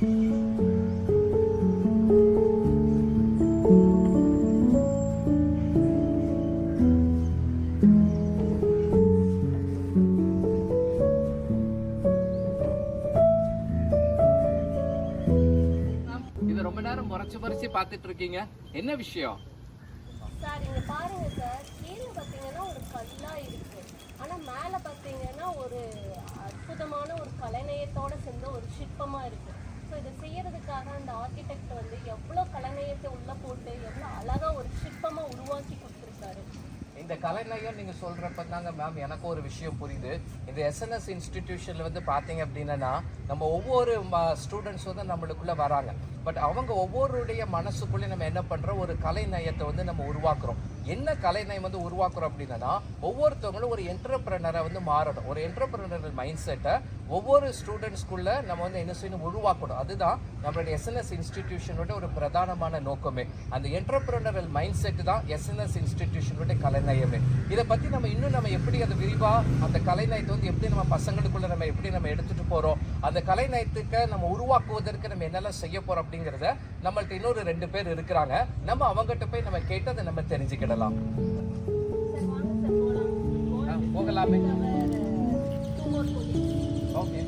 ரொம்ப நேரம் முறைச்சு பார்த்துட்டு இருக்கீங்க, என்ன விஷயம் சார்? இங்க பாருங்க சார், கீழே பார்த்தீங்கன்னா ஒரு கல்லா இருக்கு, ஆனா மேல பார்த்தீங்கன்னா ஒரு அற்புதமான ஒரு கலைநயத்தோட சேர்ந்த ஒரு சிற்பமா இருக்கு. ஸோ இதை செய்யறதுக்காக அந்த ஆர்கிடெக்ட் வந்து எவ்வளோ கலைநயத்தை உள்ள போட்டு எவ்வளோ அழகா ஒரு சிற்பமா உருவாக்கி கொடுத்துருக்காரு. இந்த கலைநயம் நீங்க சொல்றப்ப தாங்க மேம் எனக்கு ஒரு விஷயம் புரியுது. இந்த எஸ்என்எஸ் இன்ஸ்டிடியூஷன்ல வந்து பாத்தீங்க அப்படின்னா நம்ம ஒவ்வொரு ஸ்டூடெண்ட்ஸ் வந்து நம்மளுக்குள்ள வராங்க. பட் அவங்க ஒவ்வொருடைய மனசுக்குள்ளே நம்ம என்ன பண்றோம், ஒரு கலைநயத்தை வந்து நம்ம உருவாக்குறோம். என்ன கலைநயம் வந்து உருவாக்குறோம் அப்படின்னா, ஒவ்வொருத்தவங்களும் ஒரு என்டர்பிரனரை வந்து மாறணும். ஒரு என்டர்பிரனரல் மைண்ட் செட்டை ஒவ்வொரு ஸ்டூடெண்ட்ஸ்குள்ள நம்ம வந்து என்ன செய்யணும், உருவாக்கணும். அதுதான் நம்மளுடைய எஸ்என்எஸ் இன்ஸ்டிடியூஷனோட ஒரு பிரதானமான நோக்கமே. அந்த என்டர்பிரனரல் மைண்ட் செட் தான் எஸ்என்எஸ் இன்ஸ்டிடியூஷனோட கலைநயமே. இதை பத்தி நம்ம எப்படி அதை விரிவா அந்த கலைநயத்தை வந்து எப்படி நம்ம பசங்களுக்குள்ள நம்ம எப்படி நம்ம எடுத்துட்டு போறோம், அந்த கலைநயத்துக்கு நம்ம உருவாக்குவதற்கு நம்ம என்னெல்லாம் செய்ய போறோம் அப்படிங்கிறத நம்மள்ட்ட இன்னொரு 2 பேர் இருக்கிறாங்க. நம்ம அவங்ககிட்ட போய் நம்ம கேட்டு அதை நம்ம தெரிஞ்சுக்கிடலாம். போகலாமே. Okay.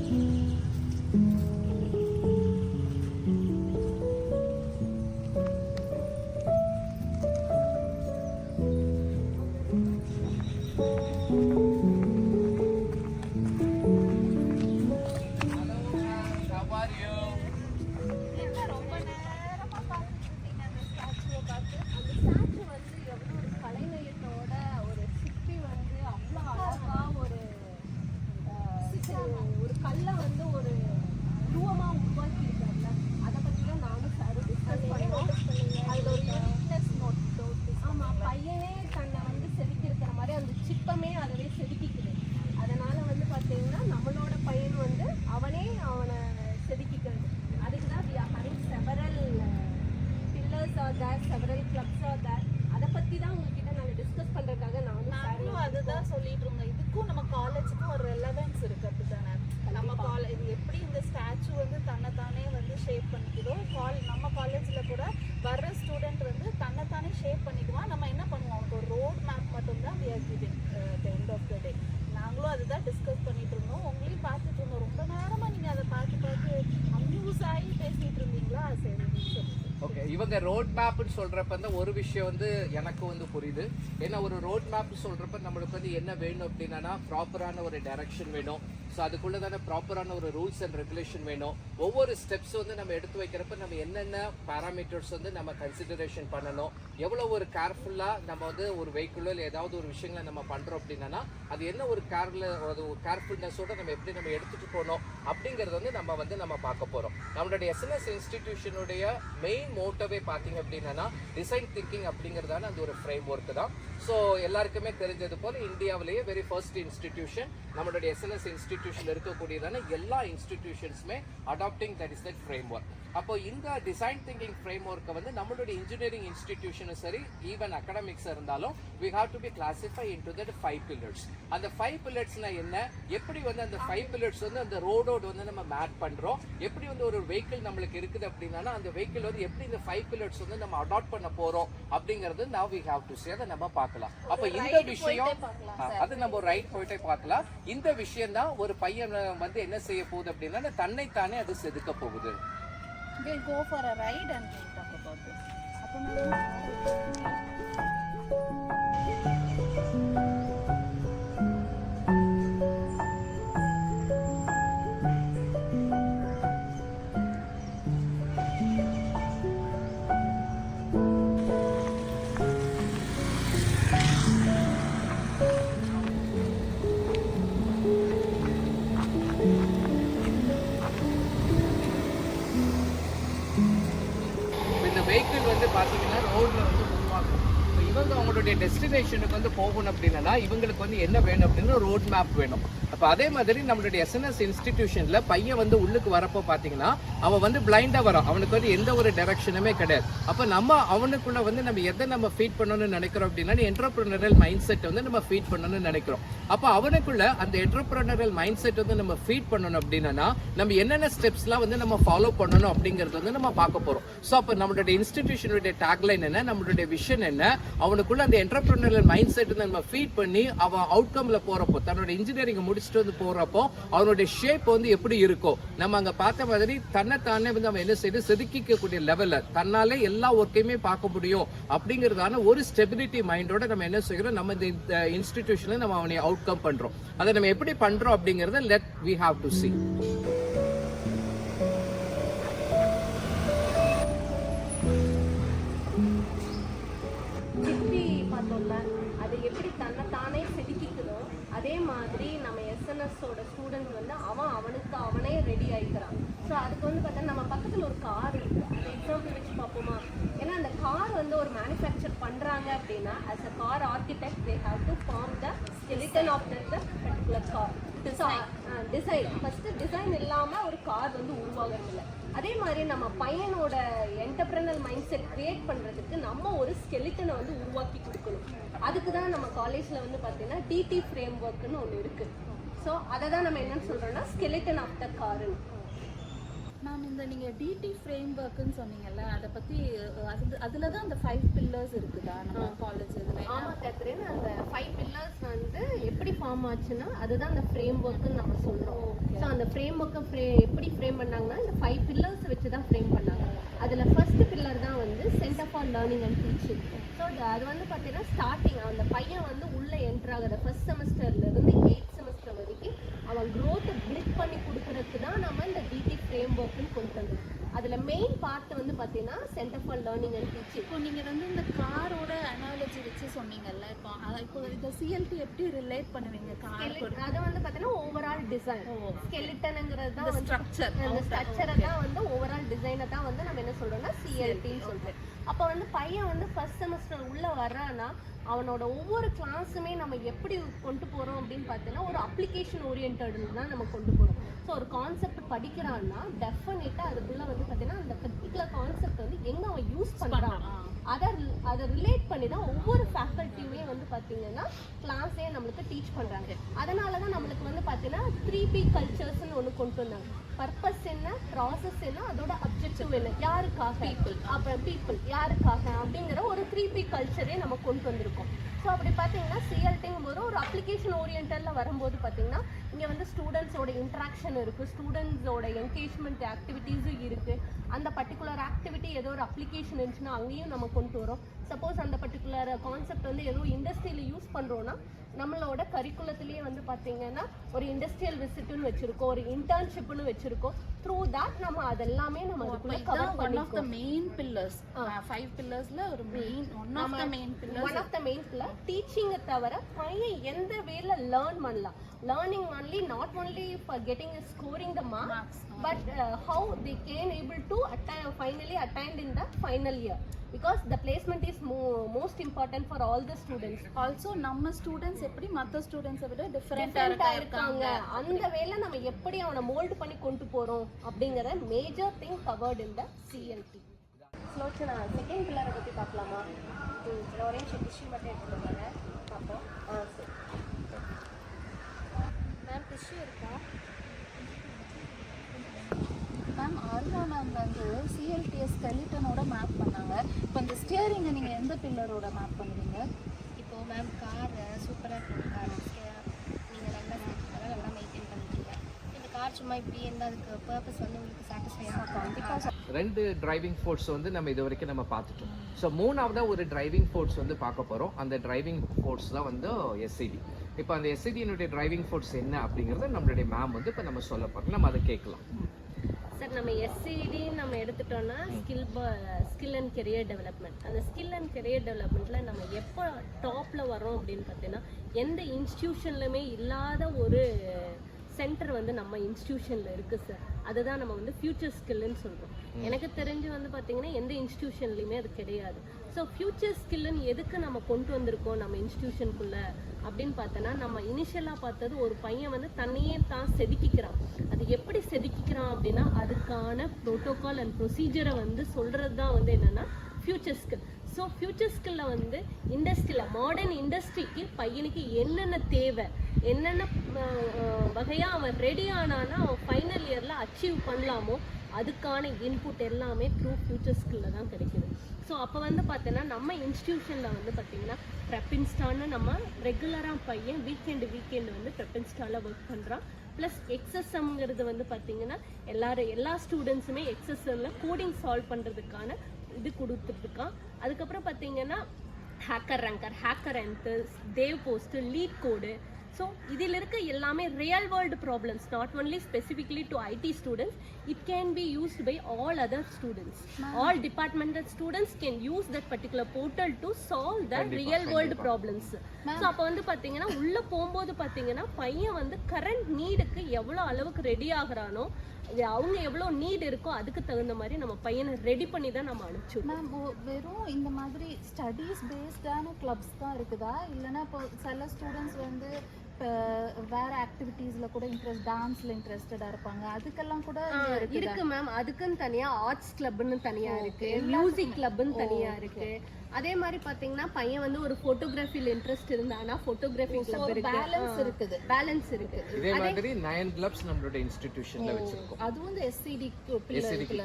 several clubs are there. அதை பத்தி தான் உங்ககிட்ட நாங்க டிஸ்கஸ் பண்றதுக்காக நானும் அதுதான் சொல்லிட்டு இருந்தோம். இதுக்கும் நம்ம காலேஜுக்கும் ஒரு ரெலவென்ஸ் இருக்கு. அப்படித்தானே நம்ம காலேஜ் எப்படி இந்த ஸ்டாச்சு வந்து தன்னைத்தானே வந்து ஷேப் பண்ணிக்குதோ, நம்ம காலேஜில் கூட வர்ற ஸ்டூடெண்ட் வந்து தன்னைத்தானே ஷேப் பண்ணிக்குவான். நம்ம என்ன பண்ணுவோம், அவனுக்கு ஒரு ரோட் மேப் மட்டும்தான் we are giving the end of the day. நாங்களும் அதுதான் டிஸ்கஸ் பண்ணிட்டு இருந்தோம். உங்களையும் பார்த்துட்டு இருந்தோம். ரொம்ப நேரமா நீங்க அதை பார்த்து அம்யூஸ் ஆகி பேசிட்டு இருந்தீங்களா? சரி சரி. ஓகே, இவங்க ரோட் மேப்னு சொல்கிறப்ப தான் ஒரு விஷயம் வந்து எனக்கு வந்து புரியுது. ஏன்னா ஒரு ரோட் மேப் சொல்கிறப்ப நம்மளுக்கு வந்து என்ன வேணும் அப்படின்னா, ப்ராப்பரான ஒரு டைரக்ஷன் வேணும். ஸோ அதுக்குள்ளே தானே ப்ராப்பரான ஒரு ரூல்ஸ் அண்ட் ரெகுலேஷன் வேணும். ஒவ்வொரு ஸ்டெப்ஸ் வந்து நம்ம எடுத்து வைக்கிறப்ப நம்ம என்னென்ன பேராமீட்டர்ஸ் வந்து நம்ம கன்சிடரேஷன் பண்ணணும், எவ்வளோ ஒரு கேர்ஃபுல்லாக நம்ம வந்து ஒரு வெஹிக்கிளோ இல்லை ஏதாவது ஒரு விஷயங்களை நம்ம பண்ணுறோம் அப்படின்னா அது என்ன ஒரு கேர்ஃபுல்னஸோடு நம்ம எப்படி நம்ம எடுத்துகிட்டு போகணும் அப்படிங்கிறது வந்து நம்ம பார்க்க போகிறோம். நம்மளுடைய எஸ்என்எஸ் இன்ஸ்டிடியூஷனுடைய மெயின் மோட்டோவே பார்த்தீங்க அப்படின்னா டிசைன் திங்கிங் அப்படிங்கிறதான அந்த ஒரு ஃப்ரேம் ஒர்க் தான். ஸோ எல்லாருக்குமே தெரிஞ்சது போல் இந்தியாவிலேயே வெரி ஃபர்ஸ்ட் இன்ஸ்டிடியூஷன் நம்மளுடைய எஸ்என்எஸ் இன்ஸ்டிடியூஷன் இருக்கக்கூடியதான எல்லா இன்ஸ்டிடியூஷன்ஸுமே adapting that is that frame work. அப்போ இந்த டிசைன் திங்கிங் ஃப்ரேம் ஒர்க்கை வந்து நம்மளுடைய இன்ஜினியரிங் இன்ஸ்டிடியூஷனும் சரி, ஈவன் அகடமிக்ஸ் இருந்தாலும் we have to be classified into that 5 pillars. அந்த 5 பில்லர்ஸ்னா என்ன, எப்படி வந்து அந்த 5 பில்லர்ஸ் வந்து அந்த ரோடோட வந்து நம்ம மேப் பண்றோம், எப்படி வந்து ஒரு வெஹிக்கிள் நம்மளுக்கு இருக்குது அப்படின்னா அந்த வெஹிக்கிள் வந்து எப்படி இந்த 5 பில்லர்ஸ் வந்து நம்ம அடாப்ட் பண்ண போறோம் அப்படிங்கிறது now we have to see. அதை நம்ம பார்க்கலாம். அப்ப இந்த விஷயம் அது நம்ம ஒரு ரைட் போயிட்டே பார்க்கலாம். இந்த விஷயம் தான் ஒரு பையன் வந்து என்ன செய்ய போகுது அப்படின்னா தன்னைத்தானே அது செதுக்க போகுது. We'll go for a ride and we'll talk about this. Vehicle வந்து பார்த்தீங்கன்னா ரோட்ல வந்து உருவாக்கும். இப்போ இவங்க அவங்களுடைய டெஸ்டினேஷனுக்கு வந்து போகணும் அப்படின்னா இவங்களுக்கு வந்து என்ன வேணும் அப்படின்னு ரோட் மேப் வேணும். அப்போ அதே மாதிரி நம்மளுடைய எஸ்என்எஸ் இன்ஸ்டிடியூஷன்ல பையன் வந்து உள்ளுக்கு வரப்போ பார்த்தீங்கன்னா அவன் வந்து பிளைண்டா வரான், அவனுக்கு வந்து எந்த ஒரு டைரக்ஷனுமே கிடையாது. அப்போ நம்ம அவனுக்குள்ள வந்து நம்ம எதை நம்ம ஃபீட் பண்ணணும்னு நினைக்கிறோம் அப்படின்னா என்டர்பிரினரல் மைண்ட் செட் வந்து நம்ம ஃபீட் பண்ணணும்னு நினைக்கிறோம். அப்போ அவனுக்குள்ள அந்த என்டர்பிரினரல் மைண்ட் செட் வந்து நம்ம ஃபீட் பண்ணணும் அப்படின்னா நம்ம என்னென்ன ஸ்டெப்ஸ்லாம் வந்து நம்ம ஃபாலோ பண்ணணும் அப்படிங்கிறது வந்து நம்ம பார்க்க போறோம். ஸோ அப்போ நம்மளுடைய இன்ஸ்டிடியூஷனுடைய டேக்லைன் என்ன, நம்மளுடைய விஷன் என்ன, அவனுக்குள்ள அந்த என்டர்பிரினரல் மைண்ட் செட் வந்து நம்ம ஃபீட் பண்ணி அவன் அவுட்கம்ல போறப்போ தன்னோட இன்ஜினியரிங் முடிச்சுட்டு வந்து போறப்போ அவனுடைய ஷேப் வந்து எப்படி இருக்கும், நம்ம அங்க பார்த்த மாதிரி தன்னைத்தானே வந்து அவன் என்ன செய்து செதுக்கிக்கக்கூடிய லெவல்ல தன்னாலே எல்லா ஒர்க்கையுமே பார்க்க முடியும் அப்படிங்கிறதான ஒரு ஸ்டெபிலிட்டி மைண்டோட நம்ம என்ன செய்கிறோம், நம்ம இந்த இன்ஸ்டிடியூஷன்ல நம்ம அவனை அவுட்கம் பண்றோம். அதை நம்ம எப்படி பண்றோம் அப்படிங்கறத let we have to see. பார்த்தோம்ல அது எப்படி தன்னை தானே செதுக்கிக்குதோ அதே மாதிரி நம்ம எஸ்என்எஸோட ஸ்டூடெண்ட் வந்து அவனுக்கு அவனே ரெடி ஆகிக்கிறான். ஸோ அதுக்கு வந்து பார்த்தா நம்ம பக்கத்தில் ஒரு கார் இருக்குது, அந்த எக்ஸாம்பிள் வச்சு பார்ப்போமா. ஏன்னா அந்த கார் வந்து ஒரு மேனுஃபேக்சர் பண்ணுறாங்க அப்படின்னா as a car architect they have to form the skeleton of the particular car. Design first design இல்லாமல் ஒரு கார் வந்து உருவாகிறது இல்லை. அதே மாதிரி நம்ம பையனோட என்டர்பிரனல் மைண்ட் செட் கிரியேட் பண்ணுறதுக்கு நம்ம ஒரு ஸ்கெலிட்டனை வந்து உருவாக்கி கொடுக்கணும். அதுக்கு தான் நம்ம காலேஜில் வந்து பார்த்தீங்கன்னா டிடி ஃப்ரேம் ஒர்க்குன்னு ஒன்று இருக்குது. ஸோ அதை தான் நம்ம என்னன்னு சொல்கிறோம்னா ஸ்கெலிட்டன் ஆஃப் த காருன்னு. மேம் இந்த நீங்கள் டிடி ஃப்ரேம் ஒர்க்குன்னு சொன்னீங்கல்ல, அதை பற்றி அதில் தான் அந்த 5 பில்லர்ஸ் இருக்குதா நம்ம காலேஜ் இதில்? ஆமாம் கேத்ரின், அந்த 5 பில்லர்ஸ் வந்து எப்படி ஃபார்ம் ஆச்சுன்னா அதுதான் அந்த ஃப்ரேம் ஒர்க்குன்னு நம்ம சொல்கிறோம். ஸோ அந்த ஃப்ரேம் ஒர்க்கை எப்படி ஃப்ரேம் பண்ணாங்கன்னா இந்த 5 பில்லர்ஸ் வச்சு தான் ஃப்ரேம் பண்ணாங்க. அதில் ஃபர்ஸ்ட் பில்லர் தான் வந்து centre for learning and teaching. So அது வந்து பார்த்தீங்கன்னா ஸ்டார்டிங் அந்த பையன் வந்து உள்ளே என்ட்ரு ஆகிற ஃபர்ஸ்ட் செமஸ்டர்லேருந்து 8th செமஸ்டர் வரைக்கும் அவன் க்ரோத்தை பில்ட் பண்ணி கொடுக்குறதுக்கு தான் நம்ம இந்த டிடி ஃப்ரேம் ஒர்க்குன்னு கொண்டு வந்தோம். அதில் மெயின் பார்ட் வந்து பார்த்தீங்கன்னா centre for learning and teaching. இப்போ நீங்கள் வந்து இந்த காரோட அனாலஜி வச்சு சொன்னீங்கல்ல, இப்போ இந்த சிஎல்டி எப்படி ரிலேட் பண்ணுவீங்க கார்? அதை வந்து பார்த்தீங்கன்னா ஓவரால் டிசைன் ஸ்கெலிட்டனுங்கிறது தான் ஸ்ட்ரக்சர், அந்த ஸ்ட்ரக்சரை தான் வந்து ஓவரால் டிசைனை தான் வந்து நம்ம என்ன சொல்கிறோம்னா சிஎல்டின்னு சொல்கிறோம். அப்போ வந்து பையன் வந்து ஃபர்ஸ்ட் செமஸ்டர் உள்ளே வர்றான்னா அவனோட ஒவ்வொரு கிளாஸுமே நம்ம எப்படி கொண்டு போகிறோம் அப்படின்னு பார்த்தீங்கன்னா ஒரு அப்ளிகேஷன் ஓரியன்டட்னு தான் நம்ம கொண்டு போகிறோம். ஸோ ஒரு கான்செப்ட் படிக்கிறான்னா டெஃபினட்டாக அதுக்குள்ளே வந்து பார்த்தீங்கன்னா அந்த பர்டிகுலர் கான்செப்ட் வந்து எங்கே அவன் யூஸ் பண்ணுறான் அதை ரிலேட் பண்ணி தான் ஒவ்வொரு ஃபேக்கல்ட்டியுமே வந்து பார்த்தீங்கன்னா கிளாஸே நம்மளுக்கு டீச் பண்ணுறாங்க. அதனால தான் நம்மளுக்கு வந்து பார்த்தீங்கன்னா 3P கல்ச்சர்ஸ்ன்னு ஒன்று கொண்டு வந்தாங்க. பர்பஸ் என்ன, ப்ராசஸ் என்ன, அதோட அப்ஜெக்டிவ் என்ன, யாருக்காக, பீப்புள், அப்புறம் பீப்புள் யாருக்காக அப்படிங்கிற ஒரு 3P கல்ச்சரே நம்ம கொண்டு வந்திருக்கோம். ஸோ அப்படி பார்த்தீங்கன்னா சிஎல்டிங்கும் போது ஒரு அப்ளிகேஷன் ஓரியன்டலில் வரும்போது பார்த்தீங்கன்னா இங்கே வந்து ஸ்டூடெண்ட்ஸோட இன்ட்ராக்ஷன் இருக்குது, ஸ்டூடெண்ட்ஸோட என்கேஜ்மெண்ட் ஆக்டிவிட்டீஸும் இருக்குது. அந்த பர்டிகுலர் ஆக்டிவிட்டி ஏதோ ஒரு அப்ளிகேஷன் இருந்துச்சுன்னா அங்கேயும் நம்ம கொண்டு வரோம். சப்போஸ் அந்த பர்டிகுலர் கான்செப்ட் வந்து ஏதோ இண்டஸ்ட்ரியில் யூஸ் பண்ணுறோன்னா நம்மளோட கரிக்குலத்திலேயே வந்து பார்த்தீங்கன்னா ஒரு இண்டஸ்ட்ரியல் விசிட்னு வச்சுருக்கோம், ஒரு இன்டர்ன்ஷிப்னு வச்சுருக்கோம். த்ரூ தட் நம்ம அதெல்லாமே நம்ம அதுக்குள்ள கவர் பண்ணிருக்கோம். மெயின் பில்லர்ஸ் 5 பில்லர்ஸ்ல ஒரு main one of the main pillar டீச்சிங்கை தவிர பையன் எந்த வேல லேர்ன் பண்ணலாம். learning only not only for getting a scoring the marks but how they can able to finally attend in the final year because the placement is most important for all the students. Also நம்ம students எப்படி மற்ற ஸ்டூடண்ட்ஸை விட டிஃபரெண்டா இருக்காங்க, அந்த வேலை நம்ம எப்படி அவனை மோல்ட் பண்ணி கொண்டு போறோம் அப்படிங்கிற major thing covered in the CLT. Sulochana second பில்லரை பற்றி பார்க்கலாமா? ஒரே டிஷ்யூ மட்டும் எடுத்துக்கோங்க பார்ப்போம். சரி மேம், டிஷ்யூ இருக்கா மேம்? அருணா மேம் வந்து சிஎல்டிஎஸ் ஸ்கெலிட்டனோட மேப் பண்ணாங்க. இப்போ இந்த ஸ்டியரிங்கை நீங்கள் எந்த பில்லரோட மேப் பண்ணுவீங்க? இப்போது மேம் கார் சூப்பராக இருக்கும், கார் நீங்கள் நல்லா மெயின்டைன் பண்ணிக்கிறீங்க. இந்த கார் சும்மா இப்படி இருந்தால் அதுக்கு பர்பஸ் வந்து உங்களுக்கு சாட்டிஸ்ஃபை ஆகும். கண்டிப்பாக 2 டிரைவிங் ஃபோர்ஸ் வந்து நம்ம இது வரைக்கும் நம்ம பார்த்துட்டோம். ஸோ 3ஆவதாக ஒரு டிரைவிங் ஃபோர்ஸ் வந்து பார்க்க போகிறோம். அந்த டிரைவிங் ஃபோர்ஸ் தான் வந்து எஸ்சிடி. இப்போ அந்த எஸ்சிடியினுடைய டிரைவிங் ஃபோர்ஸ் என்ன அப்படிங்கிறத நம்மளுடைய மேம் வந்து இப்போ நம்ம சொல்ல போகிறோம், நம்ம அதை கேட்கலாம். சார், நம்ம எஸ்சிடி நம்ம எடுத்துட்டோம்னா ஸ்கில் அண்ட் கெரியர் டெவலப்மெண்ட். அந்த ஸ்கில் அண்ட் கெரியர் டெவலப்மெண்ட்டில் நம்ம எப்போ டாப்பில் வரோம் அப்படின்னு பார்த்தீங்கன்னா எந்த இன்ஸ்டியூஷன்லையுமே இல்லாத ஒரு சென்டர் வந்து நம்ம இன்ஸ்டியூஷனில் இருக்குது சார். அதுதான் நம்ம வந்து ஃபியூச்சர் ஸ்கில்லுன்னு சொல்கிறோம். எனக்கு தெரிஞ்சு வந்து பார்த்தீங்கன்னா எந்த இன்ஸ்டியூஷன்லையுமே அது கிடையாது. ஸோ ஃபியூச்சர் ஸ்கில்லுன்னு எதுக்கு நம்ம கொண்டு வந்திருக்கோம் நம்ம இன்ஸ்டிடியூஷனுக்குள்ள அப்படின்னு பார்த்தோன்னா, நம்ம இனிஷியலாக பார்த்தது ஒரு பையன் வந்து தன்னையே தான் செதுக்கிக்கிறான். அது எப்படி செதுக்கிக்கிறான் அப்படின்னா அதுக்கான ப்ரோட்டோகால் அண்ட் ப்ரொசீஜரை வந்து சொல்கிறது தான் வந்து என்னென்னா ஃபியூச்சர் ஸ்கில். ஸோ ஃபியூச்சர் ஸ்கில்ல வந்து இண்டஸ்ட்ரியில் மாடர்ன் இண்டஸ்ட்ரிக்கு பையனுக்கு என்னென்ன தேவை, என்னென்ன வகையாக அவன் ரெடி ஆனான்னா அவன் ஃபைனல் இயரில் அச்சீவ் பண்ணலாமோ அதுக்கான இன்புட் எல்லாமே த்ரூ ஃபியூச்சர் ஸ்கில்ல தான் கிடைக்குது. ஸோ அப்போ வந்து பார்த்தோன்னா நம்ம இன்ஸ்டிடியூஷனில் வந்து பார்த்திங்கன்னா ப்ரெப்பின்ஸ்டான்னு நம்ம ரெகுலராக பையன் வீக்கெண்டு வந்து ப்ரெப்பின்ஸ்டாவில் ஒர்க் பண்ணுறான். ப்ளஸ் எக்ஸ்எஸ்எம்ங்கிறது வந்து பார்த்திங்கன்னா எல்லா ஸ்டூடெண்ட்ஸுமே எக்ஸ்எஸ்எம்மில் கோடிங் சால்வ் பண்ணுறதுக்கான இது கொடுத்துட்ருக்கான். அதுக்கப்புறம் பார்த்தீங்கன்னா HackerRank, HackerEarth, Devpost, LeetCode. So இதில் இருக்க எல்லாமே real world problems, not only specifically to IT students, it can be used by all other students. All departmental students can use that particular portal to solve the real world problems. So அப்போ வந்து பார்த்தீங்கன்னா உள்ளே போகும்போது பார்த்தீங்கன்னா பையன் வந்து current நீடுக்கு எவ்வளோ அளவுக்கு ரெடி ஆகுறானோ, அவங்க எவ்வளோ நீட் இருக்கோ அதுக்கு தகுந்த மாதிரி நம்ம பையனை ரெடி பண்ணி தான் நம்ம அனுப்பிச்சோம். மேம் வெறும் இந்த மாதிரி ஸ்டடீஸ் பேஸ்டான கிளப்ஸ் தான் இருக்குதா, இல்லைன்னா இப்போ சில ஸ்டூடெண்ட்ஸ் வந்து இப்போ வேறு ஆக்டிவிட்டீஸில் கூட டான்ஸில் இன்ட்ரெஸ்டடாக இருப்பாங்க, அதுக்கெல்லாம் கூட இருக்கு மேம். அதுக்குன்னு தனியாக ஆர்ட்ஸ் கிளப்னு தனியாக இருக்கு, மியூசிக் கிளப்னு தனியாக இருக்கு. அதே மாதிரி பாத்தீங்கன்னா பையன் வந்து ஒரு போட்டோகிராஃபில இன்ட்ரெஸ்ட் இருந்தானா போட்டோகிராஃபி கிளப் இருக்கு, பேலன்ஸ் இருக்கு. இதே மாதிரி 9 கிளப்ஸ் நம்மளோட இன்ஸ்டிடியூஷன்ல வச்சிருக்கோம். அதுவும் இந்த எஸ்சிடி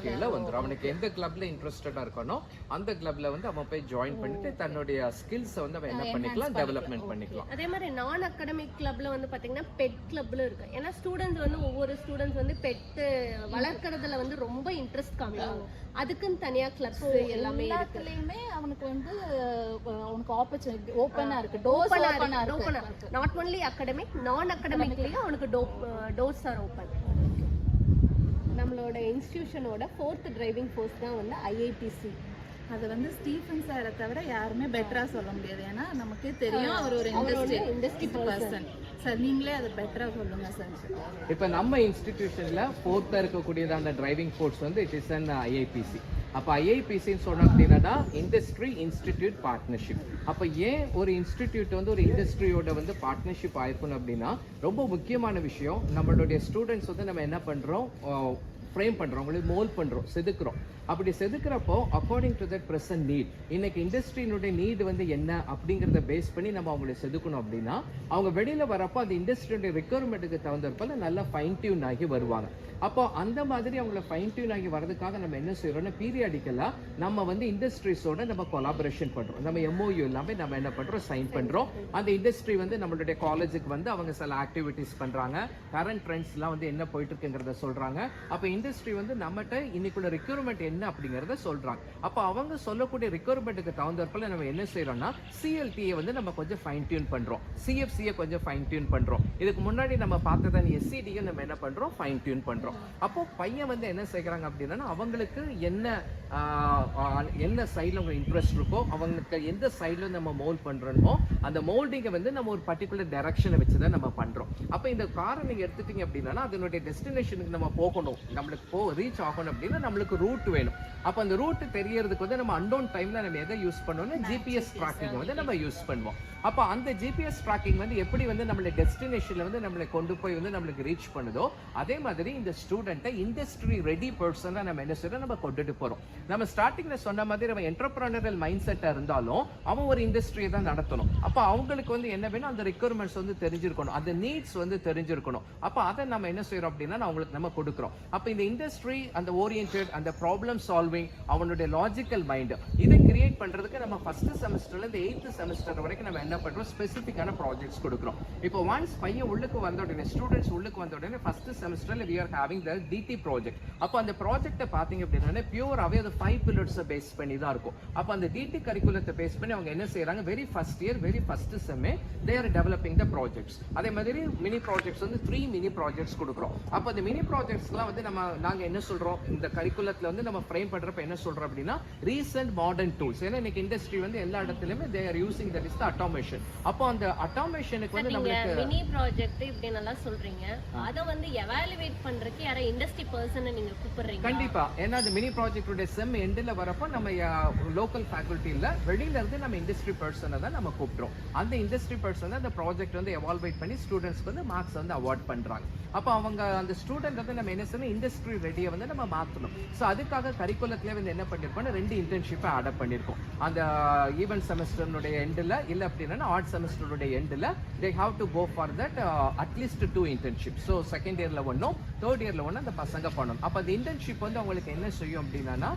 கீழ வந்துரும். அவனுக்கு எந்த கிளப்ல இன்ட்ரெஸ்டடா இருக்கானோ அந்த கிளப்ல வந்து அவன் போய் ஜாயின் பண்ணிட்டு தன்னுடைய ஸ்கில்ஸ் வந்து அவன் என்ன பண்ணிக்கலாம், டெவலப்மென்ட் பண்ணிக்கலாம். அதே மாதிரி நான் அகாடமிக் கிளப்ல வந்து பாத்தீங்கன்னா பெட் கிளப்ல இருக்கு. ஏன்னா ஸ்டூடெண்ட்ஸ் வந்து ஒவ்வொரு ஸ்டூடெண்ட்ஸ் வந்து பெட் வளர்க்கறதுல வந்து ரொம்ப இன்ட்ரெஸ்ட் காமிப்பாங்க. அதுக்குன்னு தனியா கிளப்ஸ் எல்லாமே எல்லாத்துலயுமே அவனுக்கு வந்து அவனுக்கு ஆப்பர்ச்சுனிட்டி ஓபனா இருக்கு, டோர்ஸ் ஓபனா இருக்கு. நாட் ஒன்லி அகாடமிக், நான் அகாடமிக்லயும் அவனுக்கு டோர்ஸ் ஆர் ஓபன். நம்மளோட இன்ஸ்டிடியூஷனோட 4th டிரைவிங் ஃபோர்ஸ் தான் வந்து IIPC. அது வந்து ஸ்டீஃபன் சாரை தவிர யாருமே பெட்டரா சொல்ல முடியாது. ஏன்னா நமக்கே தெரியும் அவர் ஒரு இண்டஸ்ட்ரி பர்சன். சார் நீங்களே அதை பெட்டரா சொல்லுங்க சார். இப்போ நம்ம இன்ஸ்டிடியூஷன்ல 4th இருக்கக்கூடியதான டிரைவிங் ஃபோர்ஸ் வந்து இட் இஸ் அன் IIPC. அப்போ IIPCன்னு சொன்னோம் அப்படின்னா இண்டஸ்ட்ரி இன்ஸ்டிடியூட் பார்ட்னர்ஷிப். அப்போ ஏன் ஒரு இன்ஸ்டிடியூட் வந்து ஒரு இண்டஸ்ட்ரியோட வந்து பார்ட்னர்ஷிப் ஆயிருக்கணும் அப்படின்னா ரொம்ப முக்கியமான விஷயம், நம்மளுடைய ஸ்டூடெண்ட்ஸ் வந்து நம்ம என்ன பண்றோம், ஃப்ரேம் பண்ணுறோம், உங்களுக்கு மோல்ட் பண்ணுறோம், செதுக்குறோம். அப்படி செதுக்குறப்போ according to that present need, இன்னைக்கு இண்டஸ்ட்ரியினுடைய நீடு வந்து என்ன அப்படிங்கிறத பேஸ் பண்ணி நம்ம அவங்களை செதுக்கணும் அப்படின்னா அவங்க வெளியில் வரப்போ அந்த இண்டஸ்ட்ரியுடைய ரெக்குயர்மெண்ட்டுக்கு தகுந்தப்பல நல்லா ஃபைன் டியூன் ஆகி வருவாங்க. அப்போ அந்த மாதிரி அவங்கள ஃபைன் டியூன் ஆகி வரதுக்காக நம்ம என்ன செய்யறோம்னா பீரியாடிக்கலாக நம்ம வந்து இண்டஸ்ட்ரீஸோட நம்ம கொலாபரேஷன் பண்ணுறோம். நம்ம MOU எல்லாமே நம்ம என்ன பண்ணுறோம், சைன் பண்ணுறோம். அந்த இண்டஸ்ட்ரி வந்து நம்மளுடைய காலேஜுக்கு வந்து அவங்க சில ஆக்டிவிட்டீஸ் பண்ணுறாங்க, கரண்ட் ட்ரெண்ட்ஸ்லாம் வந்து என்ன போயிட்டு இருக்குங்கிறத சொல்கிறாங்க. அப்போ இண்டஸ்ட்ரி வந்து நம்மகிட்ட இன்னைக்குள்ள ரெக்யூர்மெண்ட் என்ன அப்படிங்கிறத சொல்றாங்க. அப்போ அவங்க சொல்லக்கூடிய ரெக்யூர்மெண்ட்டுக்கு தகுந்தப்பல நம்ம என்ன செய்யறோம்னா CLT வந்து நம்ம கொஞ்சம் ஃபைன் டியூன் பண்றோம், CFC கொஞ்சம் ஃபைன் டியூன் பண்றோம். இதுக்கு முன்னாடி நம்ம பார்த்ததான் SCD நம்ம என்ன பண்றோம், ஃபைன் டியூன் பண்றோம். அப்போ பையன் வந்து என்ன செய்யறாங்க அப்படின்னா அவங்களுக்கு என்ன சைட்ல அவங்க இன்ட்ரெஸ்ட் இருக்கோ, அவங்களுக்கு எந்த சைட்ல நம்ம மோல்ட் பண்றோமோ அந்த மோல்டிங்கை வந்து நம்ம ஒரு பர்டிகுலர் டைரக்ஷனை வச்சுதான் நம்ம பண்றோம். அப்போ இந்த காரை நீங்க எடுத்துட்டீங்க அப்படின்னா அதனுடைய டெஸ்டினேஷனுக்கு நம்ம போகணும், நம்மளுக்கு ரீச் ஆகணும் அப்படின்னா நம்மளுக்கு ரூட் வேணும். அப்போ அந்த ரூட் தெரியறதுக்கு வந்து நம்ம அன்னோன் டைம்ல நம்ம எதை யூஸ் பண்ணோம்னா GPS ட்ராக்கிங் வந்து நம்ம யூஸ் பண்ணுவோம். அப்போ அந்த GPS ட்ராக்கிங் வந்து எப்படி வந்து நம்மளோட டெஸ்டினேஷன்ல வந்து நம்மளை கொண்டு போய் வந்து நம்மளுக்கு ரீச் பண்ணுதோ அதே மாதிரி இந்த ஸ்டூடெண்ட்டை இண்டஸ்ட்ரி ரெடி பர்சனா நம்ம என்ன செய்யறோம், நம்ம கொண்டுட்டு போறோம். நம்ம ஸ்டார்டிங்ல சொன்ன மாதிரி நம்ம என்டர்பிரனரியல் மைண்ட் செட்டா இருந்தாலும் அவன் ஒரு இண்டஸ்ட்ரியை தான் நடத்தணும். அப்போ அவங்களுக்கு வந்து என்ன வேணும், அந்த ரெக்யர்மெண்ட்ஸ் வந்து தெரிஞ்சிருக்கணும், அந்த நீட்ஸ் வந்து தெரிஞ்சிருக்கணும். அப்போ அதை நம்ம என்ன செய்யறோம் அப்படின்னா அவங்களுக்கு நம்ம கொடுக்குறோம். அப்போ இந்த இண்டஸ்ட்ரி அந்த ஓரியன்டட் அந்த ப்ராப்ளம் சால்விங் அவனுடைய லாஜிக்கல் மைண்ட் இதை கிரியேட் பண்றதுக்கு நம்ம ஃபர்ஸ்ட் செமஸ்டர்ல இருந்து 8th செமஸ்டர் வரைக்கும் நம்ம என்ன பண்றோம், ஸ்பெசிஃபிக்கான ப்ராஜெக்ட்ஸ் கொடுக்குறோம். இப்போ ஒன்ஸ் பையன் உள்ளுக்கு வந்த உடனே ஸ்டூடெண்ட்ஸ் உள்ளுக்கு வந்த உடனே ஃபர்ஸ்ட் செமஸ்டர்ல we are having the DT project. அப்போ அந்த ப்ராஜெக்ட்டை பாத்தீங்க அப்படின்னா பியூராவே அது 5 பில்லர்ஸை பேஸ் பண்ணி தான் இருக்கும். அப்போ அந்த DT கரிக்குலத்தை பேஸ் பண்ணி அவங்க என்ன செய்யறாங்க, very first year very first செம்மே they are developing the projects. அதே மாதிரி மினி ப்ராஜெக்ட்ஸ் வந்து 3 மினி ப்ராஜெக்ட்ஸ் கொடுக்குறோம். அப்போ அந்த மினி ப்ராஜெக்ட்ஸ்லாம் வந்து நாங்க என்ன சொல்றோம், இந்த கரிக்குலத்துல வந்து நம்ம நம்ம ஃப்ரேம் பண்றப்ப என்ன சொல்றோம் அப்படின்னா ரீசன்ட் மாடர்ன் டூல்ஸ். ஏன்னா இன்னைக்கு இண்டஸ்ட்ரி வந்து எல்லா இடத்துலயுமே they are using that is the automation. அப்போ அந்த ஆட்டோமேஷனுக்கு வந்து நம்மளுக்கு மினி ப்ராஜெக்ட் இப்படி நல்லா சொல்றீங்க, அத வந்து எவாலுவேட் பண்றதுக்கு யாரா இண்டஸ்ட்ரி பர்சனை நீங்க கூப்பிடுறீங்க? கண்டிப்பா. ஏன்னா அந்த மினி ப்ராஜெக்டோட செம் எண்ட்ல வரப்போ நம்ம லோக்கல் ஃபேக்கல்டி இல்ல, வெளியில இருந்து நம்ம இண்டஸ்ட்ரி பர்சனை தான் நம்ம கூப்பிடுறோம். அந்த இண்டஸ்ட்ரி பர்சன் அந்த ப்ராஜெக்ட் வந்து எவால்வேட் பண்ணி ஸ்டூடெண்ட்ஸ்க்கு வந்து மார்க்ஸ் வந்து அவார்ட் பண்றாங்க. அப்போ அவங்க அந்த ஸ்டூடெண்ட் வந்து நம்ம என்ன செய்யணும், இண்டஸ்ட்ரி ரெடியை வந்து நம்ம மாற்றணும். ஸோ அதுக்காக கரிக்குலத்துல வந்து என்ன பண்ணிருக்கோம், 2 இன்டர்ன்ஷிப்பை ஆட் பண்ணிருக்கோம். அந்த ஈவென்ட் செமஸ்டர்னுடைய எண்டில் இல்லை அப்படின்னா ஆர்ட் செமஸ்டருடைய எண்டில் they have to go for that அட்லீஸ்ட் 2 இன்டர்ன்ஷிப். ஸோ செகண்ட் இயர்ல ஒன்றும் தேர்ட் இயர்ல ஒன்று அந்த பசங்க பண்ணணும். அப்போ அந்த இன்டர்ன்ஷிப் வந்து அவங்களுக்கு என்ன செய்யும் அப்படின்னா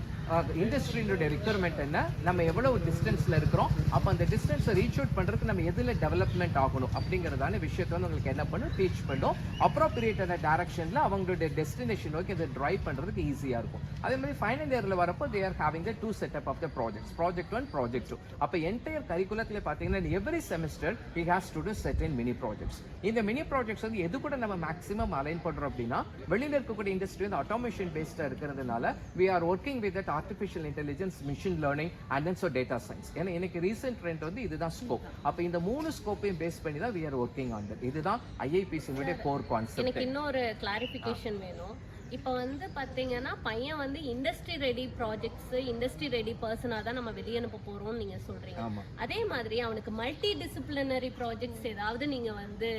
இண்டஸ்ட்ரியினுடைய ரிக்வயர்மெண்ட் என்ன, நம்ம எவ்வளவு டிஸ்டன்ஸ்ல இருக்கிறோம், அப்போ அந்த டிஸ்டன்ஸை ரீச் அவுட் பண்றதுக்கு நம்ம எதுல டெவலப்மெண்ட் ஆகணும் அப்படிங்கிறதான விஷயத்தை வந்து உங்களுக்கு என்ன பண்ணும், டீச் பண்ணும். அப்ரோப்ரியேட்டான டைரக்ஷன்ல அவங்களுடைய டெஸ்டினேஷன் நோக்கி அதை டிரைவ் பண்றதுக்கு ஈஸியா இருக்கும். அதே மாதிரி ஃபைனல் இயர்ல வரப்போ they are having the 2 setup of the projects, project 1 project 2. அப்போ என்டையர் கரிக்குலத்துல பாத்தீங்கன்னா every semester he has to do certain mini projects. இந்த மினி ப்ராஜெக்ட்ஸ் வந்து எது கூட நம்ம மேக்ஸிமம் அலைன் பண்றோம் அப்படின்னா வெளியில இருக்கக்கூடிய இண்டஸ்ட்ரி வந்து ஆட்டோமேஷன் பேஸ்டா இருக்கிறதுனால we are working with that artificial intelligence, machine learning and then so data science. ஏன்னா எனக்கு ரீசன்ட் ட்ரெண்ட் வந்து இதுதான் ஸ்கோப். அப்ப இந்த 3 ஸ்கோப்பையும் பேஸ் பண்ணி தான் we are working on that. இதுதான் IIPC உடைய கோர் கான்செப்ட். எனக்கு இன்னொரு கிளாரிஃபிகேஷன் வேணும். இப்போ வந்து பாத்தீங்கன்னா பையன் வந்து industry ready projects, industry ready persona தான் நம்ம வெளிய அனுப்ப போறோம்னு நீங்க சொல்றீங்க. அதே மாதிரி அவனுக்கு மல்டி டிசிப்ளினரி ப்ராஜெக்ட்ஸ் ஏதாவது நீங்க வந்து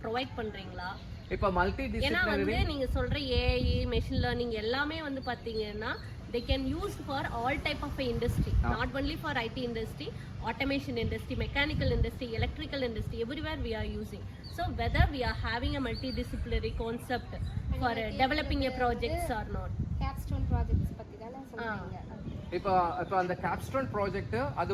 ப்ரொவைட் பண்றீங்களா? இப்போ மல்டி டிசிப்ளினரி, ஏன்னா வந்து நீங்க சொல்ற AI, மெஷின் லேர்னிங் எல்லாமே வந்து பாத்தீங்கன்னா they can use for all type of industry, not only for IT industry, automation industry, mechanical industry, electrical industry, everywhere we are using. So whether we are having a multidisciplinary concept for developing a projects or not. capstone projects பத்தி தான சொல்றீங்க. இப்போ அந்த Capstone project அது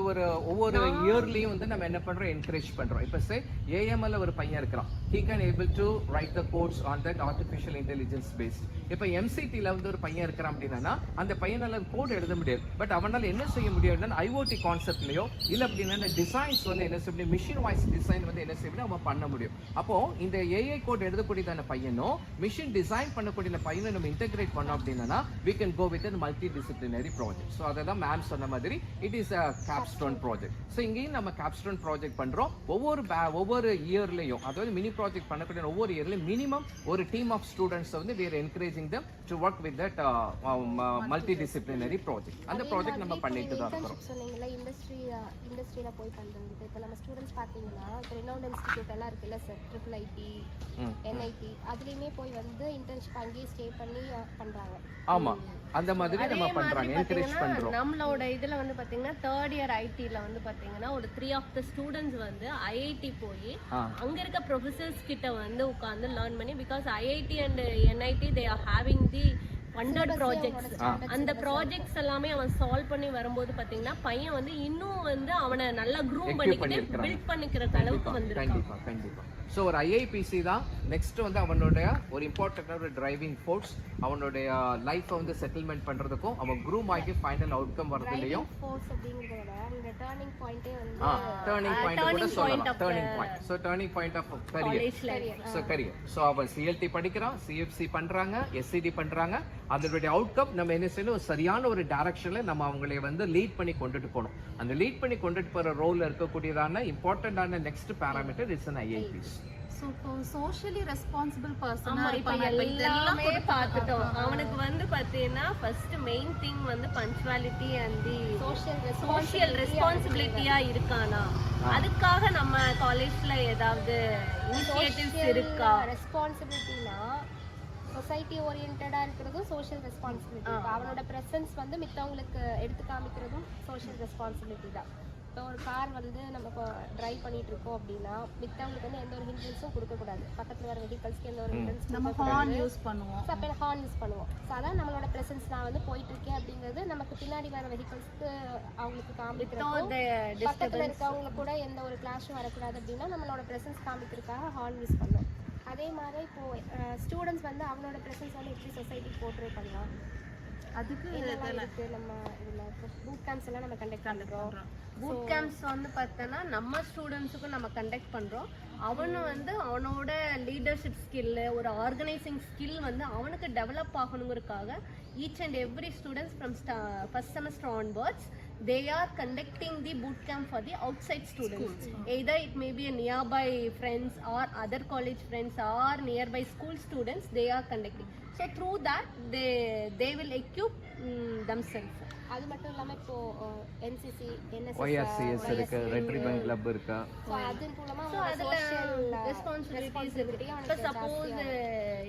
ஒவ்வொரு இயர்லயும் வந்து நம்ம என்ன பண்றோம், என்கரேஜ் பண்றோம். இப்போ சே AML ஒரு பையன் இருக்கிறான், he can able to write the codes on that artificial intelligence based. இப்போ MCT ல வந்து ஒரு பையன் இருக்கிறான் அப்படின்னா அந்த பையனால கோட் எழுத முடியாது, பட் அவனால என்ன செய்ய முடியும்னா IoT கான்செப்ட்லயோ இல்ல அப்படின்னா டிசைன்ஸ் வந்து என்ன செய்ய முடியும், மிஷின் வாய்ஸ் டிசைன் வந்து என்ன செய்ய முடியும் அவன் பண்ண முடியும். அப்போ இந்த AI கோட் எழுதக்கூடியதான பையனும் மிஷின் டிசைன் பண்ணக்கூடிய பையனும் நம்ம இன்டெகிரேட் பண்ணோம் அப்படின்னா we can go with a multidisciplinary project. So அதை தான் மேம் சொன்ன மாதிரி it is a Capstone project. So இங்கேயும் நம்ம கேப்ஸ்டோன் ப்ராஜெக்ட் பண்றோம். ஒவ்வொரு இயர்லையும், அதாவது மினி ப்ராஜெக்ட் பண்ணக்கூடிய ஒவ்வொரு இயர்லையும் மினிமம் ஒரு டீம் ஆஃப் ஸ்டூடெண்ட்ஸ் வந்து we are encouraging them to work with that multidisciplinary project. அந்த ப்ராஜெக்ட் நம்ம பண்ணிட்டு தான் இருக்கோம். சொன்னீங்கல்ல இண்டஸ்ட்ரியில போய் பண்றது. இப்போ நம்ம ஸ்டூடெண்ட்ஸ் பார்த்தீங்கன்னா ரெனவுண்ட் இன்ஸ்டிடியூட் எல்லாம் இருக்குல்ல சார், IIIT, NIT, அதுலயுமே போய் வந்து இன்டர்ன்ஷிப் அங்கேயே ஸ்டே பண்ணி பண்றாங்க. ஆமா, அந்த மாதிரி நம்ம பண்றாங்க, என்கரேஜ் பண்றோம். நம்மளோட இதுல வந்து பாத்தீங்கன்னா தேர்ட் இயர் ஐடில வந்து பாத்தீங்கன்னா ஒரு 3 ஆஃப் த ஸ்டூடெண்ட்ஸ் வந்து IIT போய் அங்க இருக்க ப்ரொஃபசர்ஸ் கிட்ட வந்து உட்கார்ந்து லேர்ன் பண்ணி, because IIT and NIT they are having the funded projects. அந்த ப்ராஜெக்ட்ஸ் எல்லாமே அவன் சால்வ் பண்ணி வரும்போது பாத்தீங்கன்னா பையன் வந்து இன்னும் வந்து அவனை நல்லா க்ரூம் பண்ணிக்கிட்டு பில்ட் பண்ணிக்கிற அளவுக்கு வந்திருக்கான். கண்டிப்பா. ஸோ ஒரு IIPC தான் நெக்ஸ்ட் வந்து அவனுடைய ஒரு இம்பார்ட்டன்டான ஒரு டிரைவிங் ஃபோர்ஸ், அவனுடைய லைஃப்பை வந்து செட்டில்மெண்ட் பண்றதுக்கும் அவன் க்ரூம் ஆகி ஃபைனல் அவுட்கம் வரதுலையும் டர்னிங் பாயிண்டே வந்து டர்னிங் பாயிண்ட் கூட சொல்லலாம். Turning point, so turning point of career. So career, so அவன் CLT படிக்கிறான், CFC பண்றாங்க, SCD பண்றாங்க. அதனுடைய அவுட்கம் நம்ம என்ன செய்யணும், சரியான ஒரு டைரக்ஷன்ல நம்ம அவங்களை வந்து லீட் பண்ணி கொண்டுட்டு போகணும். அந்த லீட் பண்ணி கொண்டுட்டு போற ரோல்ல இருக்கக்கூடியதான இம்பார்ட்டன்டான next parameter is an IIPs. So socially responsible person. இப்ப எல்லாமே பார்த்துட்டோம். அவனுக்கு வந்து பாத்தீங்கன்னா ஃபர்ஸ்ட் மெயின் திங் வந்து பஞ்சுவாலிட்டி அண்ட் தி சோஷியல் ரெஸ்பான்சிபிலிட்டியா இருக்கானா, அதுக்காக நம்ம காலேஜ்ல ஏதாவது இனிஷியேட்டிவ்ஸ் இருக்கா? ரெஸ்பான்சிபிலிட்டினா சொசைட்டி ஓரியன்டா இருக்கிறதும் சோஷியல் ரெஸ்பான்சிபிலிட்டி. அவனோட பிரசன்ஸ் வந்து மித்தவங்களுக்கு எடுத்து காமிக்கிறதும் சோஷியல் ரெஸ்பான்சிபிலிட்டி தான். இப்போ ஒரு கார் வந்து நம்ம இப்போ ட்ரைவ் பண்ணிட்டு இருக்கோம் அப்படின்னா மித்தவங்களுக்கு வந்து எந்த ஒரு ஹிண்ட்ரன்ஸும் கொடுக்கக்கூடாது. பக்கத்தில் வர வெஹிக்கல்ஸ்க்கு எந்த ஒரு ஹிண்ட்ரன்ஸ் நம்ம ஹார்ன் யூஸ் பண்ணுவோம். ஸோ அப்போ ஹார்ன் யூஸ் பண்ணுவோம். ஸோ அதான் நம்மளோட ப்ரெசன்ஸ், நான் வந்து போயிட்டு இருக்கேன் அப்படிங்கிறது நமக்கு பின்னாடி வர வெஹிக்கல்ஸ்க்கு அவங்களுக்கு காமிக்கிறோம். பக்கத்தில் இருக்கவங்களுக்கு கூட எந்த ஒரு கிளாஷும் வரக்கூடாது அப்படின்னா நம்மளோட ப்ரெசன்ஸ் காமிக்கிறதுக்காக ஹார்ன் யூஸ் பண்ணுவோம். அதே மாதிரி இப்போது ஸ்டூடெண்ட்ஸ் வந்து அவனோட ப்ரெசன்ஸ் வந்து எப்படி சொசைட்டிக்கு போர்ட்ரே பண்ணலாம். அதுக்கு இருக்கு நம்ம இதுல பூட் கேம்ப்ஸ் எல்லாம் நம்ம கண்டக்ட் பண்றோம். பூட் கேம்ப்ஸ் வந்து பார்த்தோன்னா நம்ம ஸ்டூடெண்ட்ஸுக்கும் நம்ம கண்டக்ட் பண்றோம். அவனு வந்து அவனோட லீடர்ஷிப் ஸ்கில், ஒரு ஆர்கனைசிங் ஸ்கில் வந்து அவனுக்கு டெவலப் ஆகணுங்கிறதுக்காக each and every students from first semester onwards they are conducting the boot camp for the outside students. Either it may be a nearby friends or other college friends or nearby school students they are conducting. So through that they will equip themselves. அது மட்டும் இல்லாம இப்போ NCC, NSS, YRCS இருக்கு, ரெட்ரிபன் club இருக்கு. So அது மூலமா social responsibilities இருக்கு. இப்போ சப்போஸ்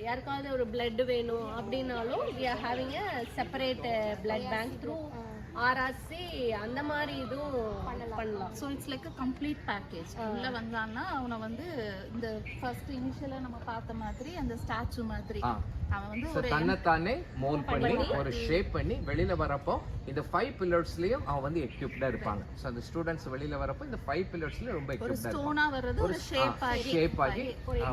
யாருக்காவது ஒரு blood வேணும் அப்படினாலும் we are having a separate blood bank through RRC. அந்த மாதிரி இதுவும் பண்ணலாம். So it's like a complete package. உள்ள வந்தான்னா அவனை வந்து இந்த ஃபர்ஸ்ட் இனிஷியலா நம்ம பார்த்த மாதிரி அந்த ஸ்டாச்சு மாதிரி அவன் வந்து ஒரு தன்னைத்தானே மோல்ட் பண்ணி ஒரு ஷேப் பண்ணி வெளியில வரப்போ இந்த 5 பில்லர்ஸ்லயும் அவன் வந்து எக்யூப்டா இருப்பாங்க. சோ அந்த ஸ்டூடண்ட்ஸ் வெளியில வரப்போ இந்த 5 பில்லர்ஸ்லயும் ரொம்ப எக்யூப்டா இருப்பாங்க. ஸ்டோனா வர்றது ஒரு ஷேப் ஆகி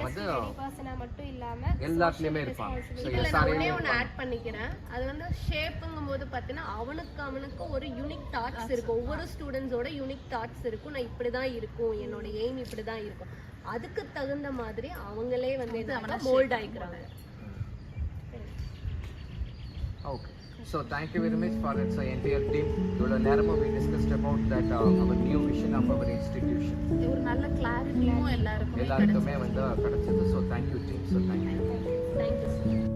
வந்து பர்சனா மட்டும் இல்லாம எல்லாத்துலயுமே இருப்பாங்க. சோ இதுல நான் ஒண்ணே ஆட் பண்ணிக்கிறேன். அது வந்து ஷேப்ங்கும்போது பார்த்தீங்கன்னா அவனுக்கு ஒரு யூனிக் தாட்ஸ் இருக்கும். ஒவ்வொரு ஸ்டூடெண்ட்ஸோட யூனிக் தாட்ஸ் இருக்கும். நான் இப்படிதான் இருக்கும், என்னோட எய்ம் இப்படிதான் இருக்கும். அதுக்கு தகுந்த மாதிரி அவங்களே வந்து அவனை mould ஆயிக்கிறாங்க. Okay. So thank you very much for its entire team. இவ்வளோ நேரமும் we discussed about that our new vision of our institution. ஒரு நல்ல கிளாரிட்டியும் எல்லாருக்குமே வந்து கிடைச்சது. So thank you team. So thank you.